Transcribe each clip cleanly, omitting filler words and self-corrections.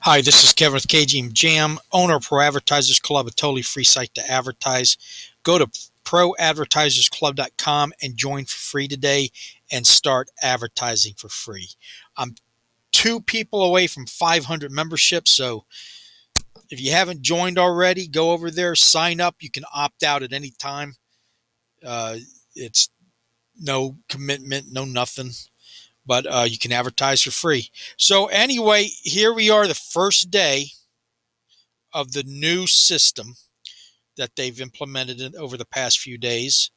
Hi, this is Kevin with KGM Jam, owner of ProAdvertisersClub, a totally free site to advertise. Go to ProAdvertisersClub.com and join for free today and start advertising for free. I'm two people away from 500 memberships, so if you haven't joined already, go over there, sign up. You can opt out at any time. Uh, it's no commitment, no nothing, but you can advertise for free. So, anyway, here we are, the first day of the new system that they've implemented over the past few days.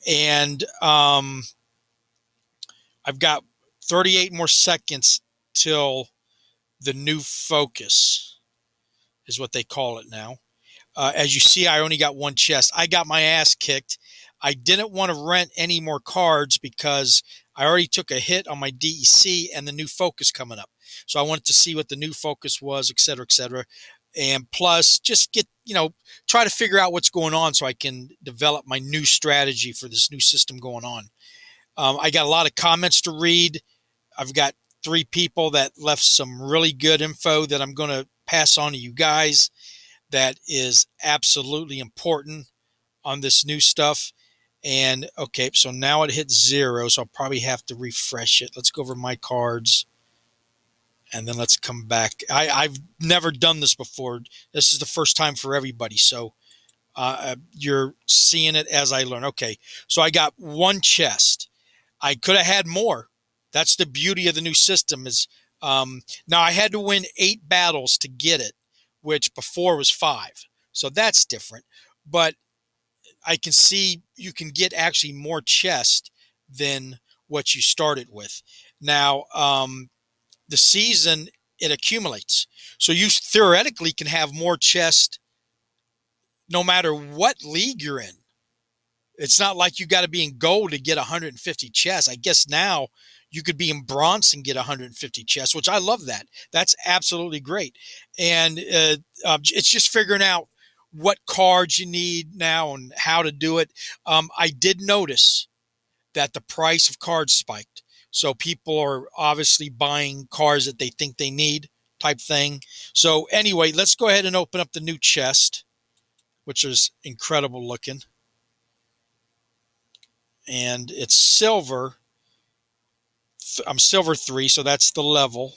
And I've got 38 more seconds till the new focus, is what they call it now. As you see, I only got one chest. I got my ass kicked. I didn't want to rent any more cards because I already took a hit on my DEC and the new focus coming up. So I wanted to see what the new focus was, et cetera, et cetera. And plus, just try to figure out what's going on so I can develop my new strategy for this new system going on. I got a lot of comments to read. I've got three people that left some really good info that I'm going to pass on to you guys that is absolutely important on this new stuff. And okay, so now it hits 0, so I'll probably have to refresh it. Let's go over my cards and then let's come back. I've never done this before. This is the first time for everybody. So you're seeing it as I learn. Okay, so I got one chest. I could have had more. That's the beauty of the new system is now I had to win 8 battles to get it, which before was 5. So that's different. But I can see you can get actually more chest than what you started with. Now, the season, it accumulates. So you theoretically can have more chest no matter what league you're in. It's not like you got to be in gold to get 150 chests. I guess now you could be in bronze and get 150 chests, which I love that. That's absolutely great. And it's just figuring out what cards you need now and how to do it. I did notice that the price of cards spiked. So people are obviously buying cards that they think they need type thing. So anyway, let's go ahead and open up the new chest, which is incredible looking. And it's silver. I'm silver 3, so that's the level.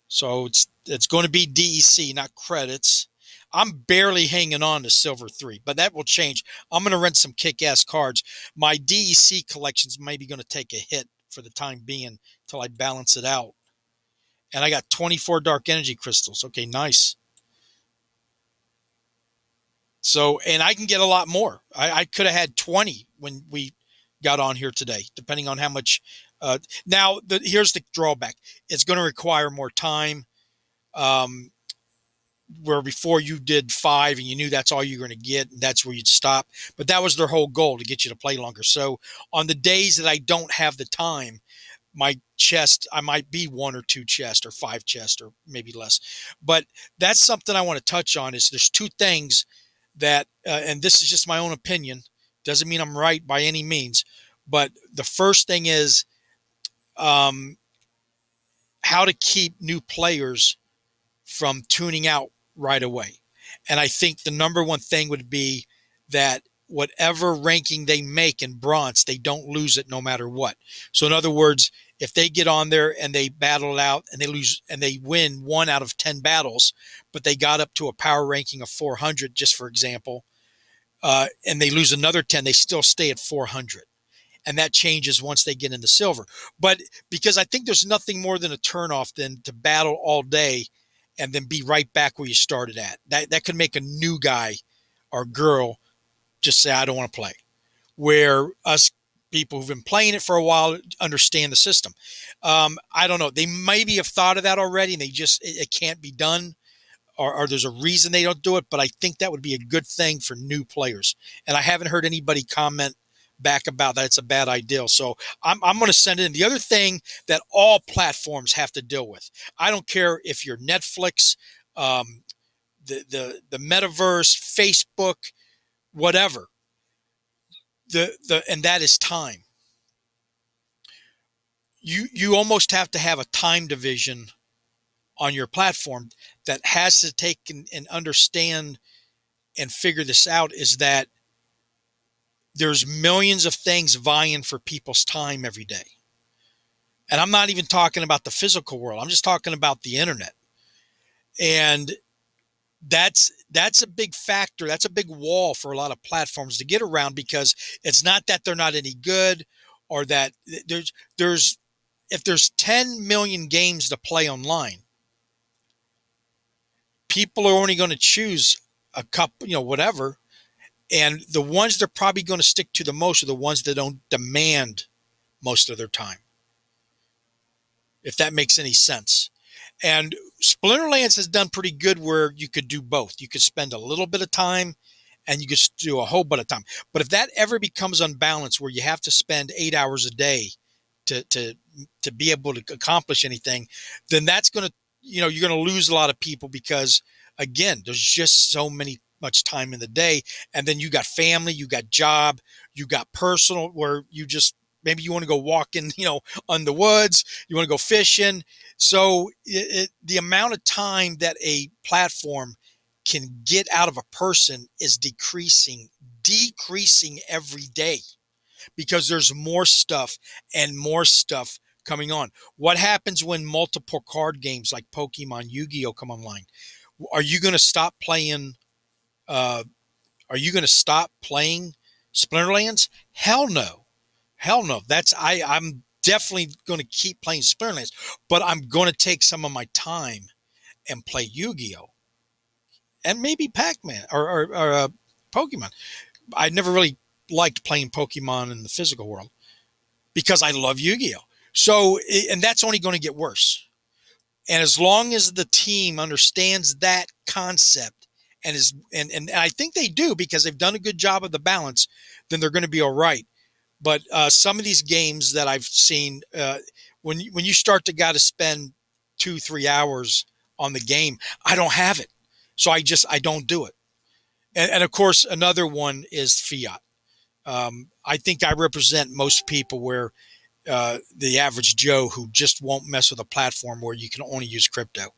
So it's going to be DEC, not credits. I'm barely hanging on to silver 3, but that will change. I'm going to rent some kick-ass cards. My DEC collections maybe going to take a hit for the time being until I balance it out. And I got 24 dark energy crystals. Okay, nice. So, and I can get a lot more. I could have had 20 when we got on here today, depending on how much. Now, here's the drawback. It's going to require more time. Where before you did 5 and you knew that's all you're going to get, and that's where you'd stop. But that was their whole goal, to get you to play longer. So on the days that I don't have the time, my chest, I might be 1 or 2 chest or 5 chest or maybe less. But that's something I want to touch on is there's 2 things that, and this is just my own opinion, doesn't mean I'm right by any means. But the first thing is um, how to keep new players from tuning out right away. And I think the number one thing would be that whatever ranking they make in bronze, they don't lose it no matter what. So in other words, if they get on there and they battle it out and they lose and they win 1 out of 10 battles, but they got up to a power ranking of 400, just for example, and they lose another 10, they still stay at 400. And that changes once they get into silver. But because I think there's nothing more than a turnoff than to battle all day and then be right back where you started at. That could make a new guy or girl just say, I don't want to play. Where us people who've been playing it for a while understand the system. I don't know. They maybe have thought of that already and it can't be done. Or there's a reason they don't do it, but I think that would be a good thing for new players. And I haven't heard anybody comment back about that it's a bad idea. So I'm going to send it in. The other thing that all platforms have to deal with, I don't care if you're Netflix, the metaverse, Facebook, whatever, and that is time. You almost have to have a time division on your platform that has to take and understand and figure this out is that there's millions of things vying for people's time every day. And I'm not even talking about the physical world. I'm just talking about the internet. And that's a big factor. That's a big wall for a lot of platforms to get around, because it's not that they're not any good, or that there's if there's 10 million games to play online, people are only going to choose a couple, whatever. And the ones they're probably going to stick to the most are the ones that don't demand most of their time, if that makes any sense. And Splinterlands has done pretty good where you could do both. You could spend a little bit of time and you could do a whole bunch of time. But if that ever becomes unbalanced, where you have to spend 8 hours a day to be able to accomplish anything, then that's going to, you're going to lose a lot of people, because again, there's just so much time in the day. And then you got family, you got job, you got personal, where you just, maybe you want to go walking, on the woods, you want to go fishing. So the amount of time that a platform can get out of a person is decreasing every day, because there's more stuff and more stuff coming on. What happens when multiple card games like Pokemon, Yu-Gi-Oh come online? Are you going to stop playing? Are you going to stop playing Splinterlands? Hell no. Hell no. I'm definitely going to keep playing Splinterlands, but I'm going to take some of my time and play Yu-Gi-Oh! And maybe Pac-Man or Pokemon. I never really liked playing Pokemon in the physical world because I love Yu-Gi-Oh! So, and that's only going to get worse. And as long as the team understands that concept and I think they do, because they've done a good job of the balance, then they're going to be all right. But some of these games that I've seen, when you start to got to spend 2-3 hours on the game, I don't have it, so I don't do it. And of course, another one is fiat. I think I represent most people where the average Joe who just won't mess with a platform where you can only use crypto.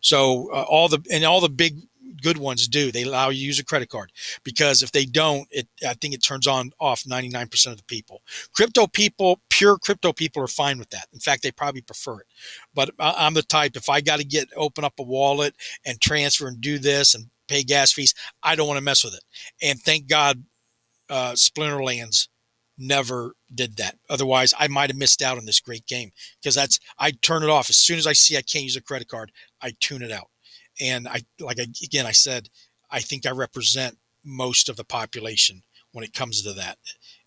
So all the big good ones do. They allow you to use a credit card, because if they don't, I think it turns off 99% of the people. Pure crypto people are fine with that. In fact, they probably prefer it. But I'm the type, if I got to open up a wallet and transfer and do this and pay gas fees, I don't want to mess with it. And thank God, Splinterlands never did that. Otherwise, I might have missed out on this great game, because I turn it off as soon as I see I can't use a credit card. I tune it out. And I said, I think I represent most of the population when it comes to that.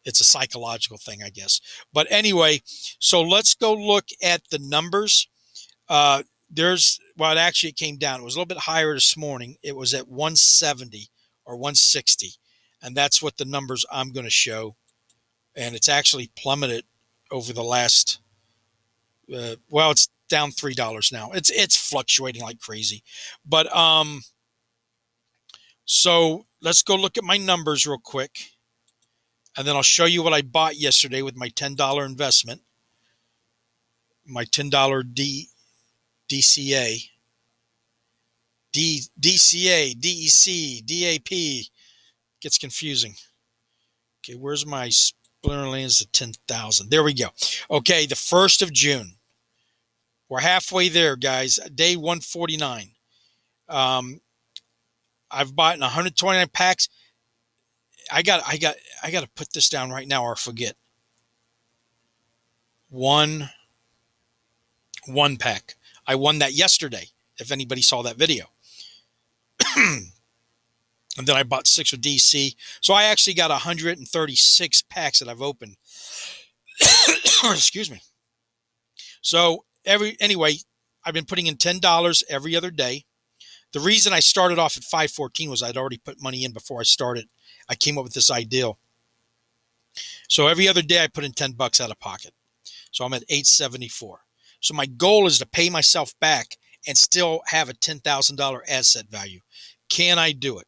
It's a psychological thing, I guess. But anyway, so let's go look at the numbers. It came down. It was a little bit higher this morning. It was at 170 or 160. And that's what the numbers I'm going to show. And it's actually plummeted over the last, it's down $3 now. It's fluctuating like crazy. But so let's go look at my numbers real quick. And then I'll show you what I bought yesterday with my $10 investment. My $10 DCA. DCA, DEC, DAP. Gets confusing. Okay, where's my Splinterlands at 10,000? There we go. Okay, the 1st of June. We're halfway there, guys. Day 149. I've bought 129 packs. I got to put this down right now or I forget. One pack. I won that yesterday, if anybody saw that video. And then I bought 6 with DC. So I actually got 136 packs that I've opened. Excuse me. So anyway, I've been putting in $10 every other day. The reason I started off at 514 was I'd already put money in before I started. I came up with this ideal. So every other day I put in $10 out of pocket. So I'm at 874. So my goal is to pay myself back and still have a $10,000 asset value. Can I do it?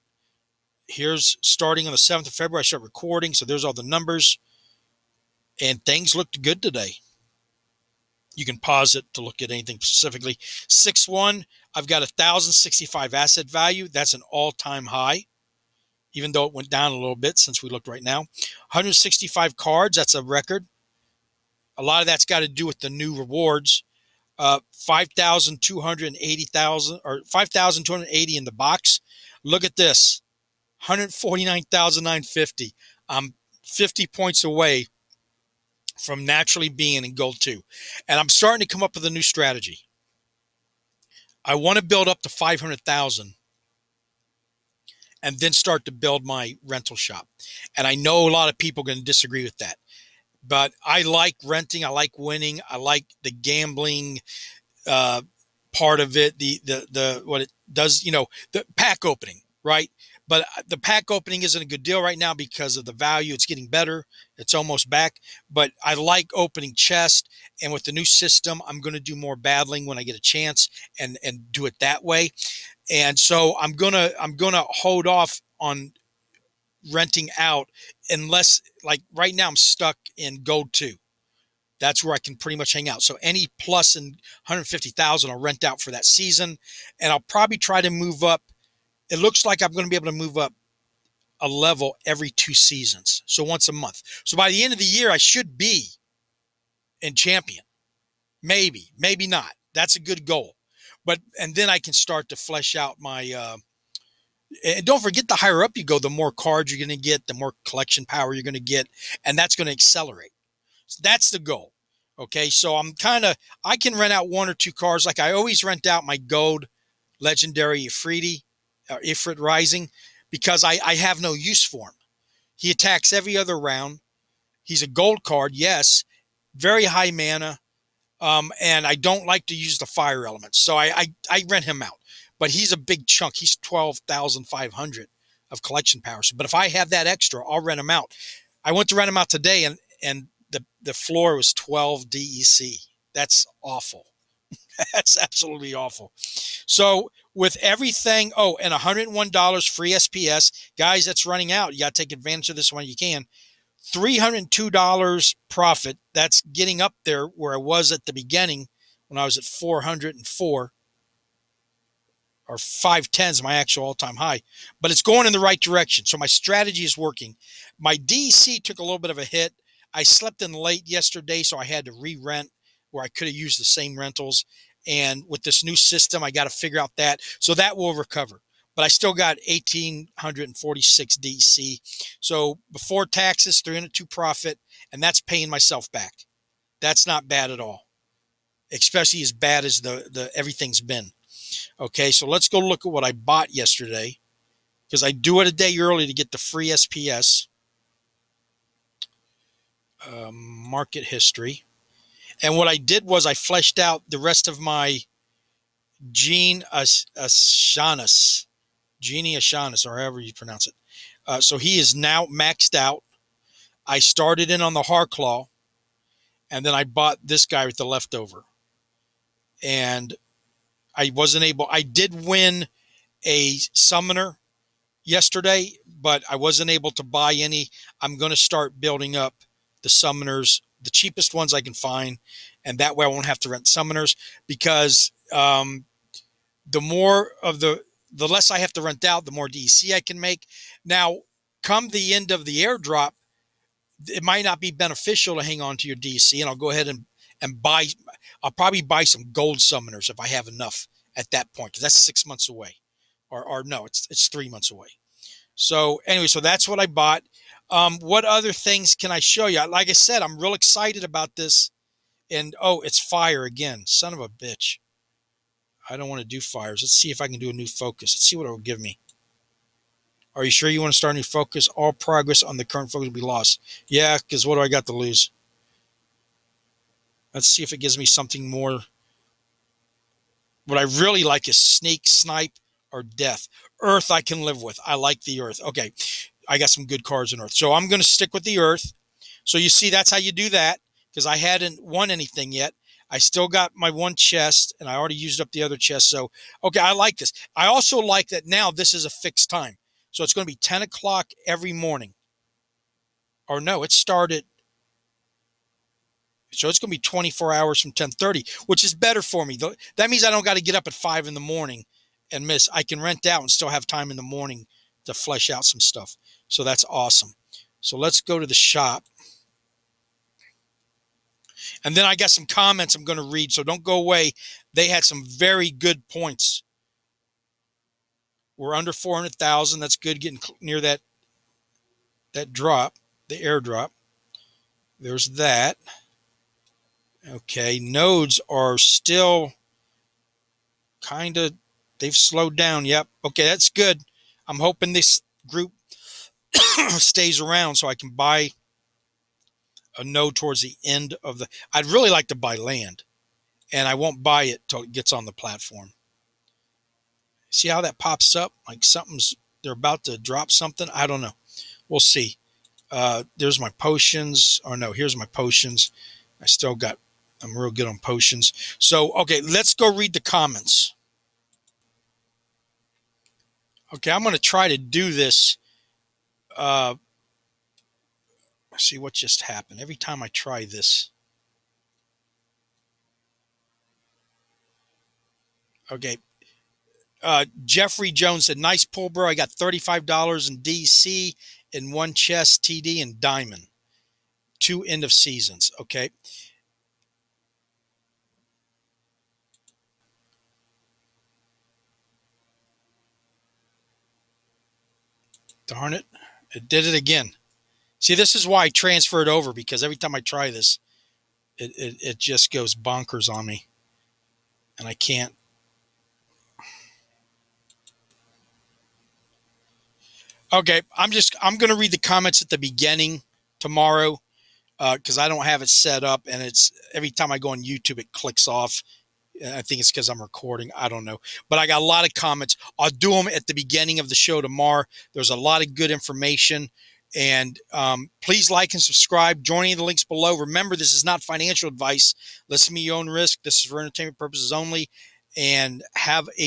Here's starting on the 7th of February, I start recording. So there's all the numbers. And things looked good today. You can pause it to look at anything specifically. 6-1, I've got 1,065 asset value. That's an all-time high, even though it went down a little bit since we looked right now. 165 cards, that's a record. A lot of that's got to do with the new rewards. 5,280,000 or 5,280 in the box. Look at this, 149,950. I'm 50 points away from naturally being in gold 2. And I'm starting to come up with a new strategy. I want to build up to 500,000 and then start to build my rental shop. And I know a lot of people are going to disagree with that. But I like renting. I like winning. I like the gambling part of it. The what it does, the pack opening, right? But the pack opening isn't a good deal right now because of the value. It's getting better. It's almost back. But I like opening chest. And with the new system, I'm going to do more battling when I get a chance and do it that way. And so I'm gonna hold off on renting out unless, like right now, I'm stuck in gold 2. That's where I can pretty much hang out. So any plus in 150,000 I'll rent out for that season, and I'll probably try to move up. It looks like I'm going to be able to move up a level every 2 seasons, so once a month. So by the end of the year, I should be in champion. Maybe not. That's a good goal. And then I can start to flesh out my. And don't forget, the higher up you go, the more cards you're going to get, the more collection power you're going to get, and that's going to accelerate. So that's the goal. Okay, so I can rent out 1 or 2 cards. Like I always rent out my gold legendary Ifrit Rising, because I have no use for him. He attacks every other round. He's a gold card, yes, very high mana, and I don't like to use the fire elements, so I rent him out. But he's a big chunk. He's 12,500 of collection power. But if I have that extra, I'll rent him out. I went to rent him out today, and the floor was 12 DEC. That's awful. That's absolutely awful. So with everything, and $101 free SPS, guys, that's running out. You got to take advantage of this when you can. $302 profit. That's getting up there where I was at the beginning when I was at 404, or 510 is my actual all-time high, but it's going in the right direction. So my strategy is working. My DEC took a little bit of a hit. I slept in late yesterday, so I had to re-rent where I could have used the same rentals. And with this new system, I got to figure out that. So that will recover. But I still got 1,846 DEC. So before taxes, 302 profit, and that's paying myself back. That's not bad at all, especially as bad as the everything's been. Okay, so let's go look at what I bought yesterday, because I do it a day early to get the free SPS. Market history. And what I did was I fleshed out the rest of my Gene Ashanis, or however you pronounce it. So he is now maxed out. I started in on the Harclaw, and then I bought this guy with the leftover. And I did win a summoner yesterday, but I wasn't able to buy any. I'm going to start building up the summoners, the cheapest ones I can find, and that way I won't have to rent summoners, because the less I have to rent out, the more DEC I can make. Now, come the end of the airdrop, it might not be beneficial to hang on to your DEC, and I'll go ahead and buy. I'll probably buy some gold summoners if I have enough at that point, because that's 6 months away, or no, it's 3 months away. So anyway, so that's what I bought. What other things can I show you? Like I said, I'm real excited about this. And it's fire again. Son of a bitch. I don't want to do fires. Let's see if I can do a new focus. Let's see what it will give me. Are you sure you want to start a new focus? All progress on the current focus will be lost. Yeah, because what do I got to lose? Let's see if it gives me something more. What I really like is sneak, snipe, or death. Earth I can live with. I like the earth. Okay, I got some good cards in earth. So I'm going to stick with the earth. So you see, that's how you do that, because I hadn't won anything yet. I still got my 1 chest, and I already used up the other chest. So, okay, I like this. I also like that now this is a fixed time. So it's going to be 10 o'clock every morning. Or no, it started So it's going to be 24 hours from 10:30, which is better for me. That means I don't got to get up at 5 in the morning and miss. I can rent out and still have time in the morning to flesh out some stuff. So that's awesome. So let's go to the shop. And then I got some comments I'm going to read, so don't go away. They had some very good points. We're under 400,000. That's good, getting near that drop, the airdrop. There's that. Okay, nodes are still kind of, they've slowed down. Yep. Okay, that's good. I'm hoping this group stays around so I can buy a node towards the end of the, I'd really like to buy land, and I won't buy it till it gets on the platform. See how that pops up? Like they're about to drop something. I don't know. We'll see. There's my potions. Oh no, here's my potions. I'm real good on potions. So, okay, let's go read the comments. Okay, I'm going to try to do this. See what just happened. Every time I try this. Okay. Jeffrey Jones said, nice pull, bro. I got $35 in DC in one chest, TD, and diamond. 2 end of seasons. Okay. Darn it. It did it again. See, this is why I transferred over, because every time I try this, it just goes bonkers on me. And I can't. Okay, I'm going to read the comments at the beginning tomorrow, because I don't have it set up, and it's every time I go on YouTube, it clicks off. I think it's because I'm recording. I don't know. But I got a lot of comments. I'll do them at the beginning of the show tomorrow. There's a lot of good information. And please like and subscribe. Join any of the links below. Remember, this is not financial advice. Listen to me, your own risk. This is for entertainment purposes only. And have a